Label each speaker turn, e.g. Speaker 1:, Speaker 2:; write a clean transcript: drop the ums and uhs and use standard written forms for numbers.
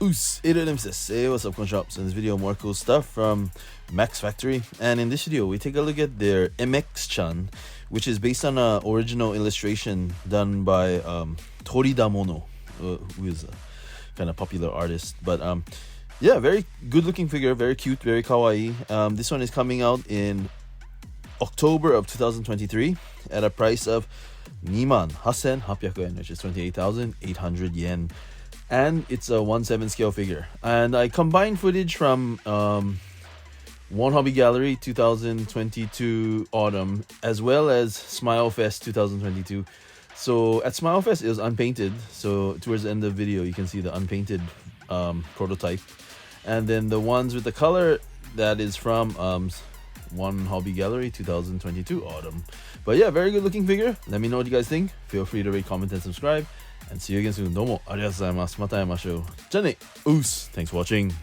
Speaker 1: Oos, Impz. Hey, what's up, shops? In this video, more cool stuff from Max Factory. And in this video, we take a look at their MX Chan, which is based on an original illustration done by Toridamono, who is a kind of popular artist. But yeah, very good looking figure, very cute, very kawaii. This one is coming out in October of 2023 at a price of 28,800 yen, which is 28,800 yen. And it's a 1/7 scale figure. And I combined footage from wonhobby Gallery 2022 autumn as well as smilefest 2022. So at smilefest it was unpainted, so towards the end of the video you can see the unpainted prototype, and then the ones with the color, that is from wonhobby Gallery 2022 autumn. But yeah, very good looking figure. Let me know what you guys think. Feel free to rate, comment, and subscribe. And see you again soon. どうもありがとうございます。また会いましょう。じゃあね。Oos. Thanks for watching.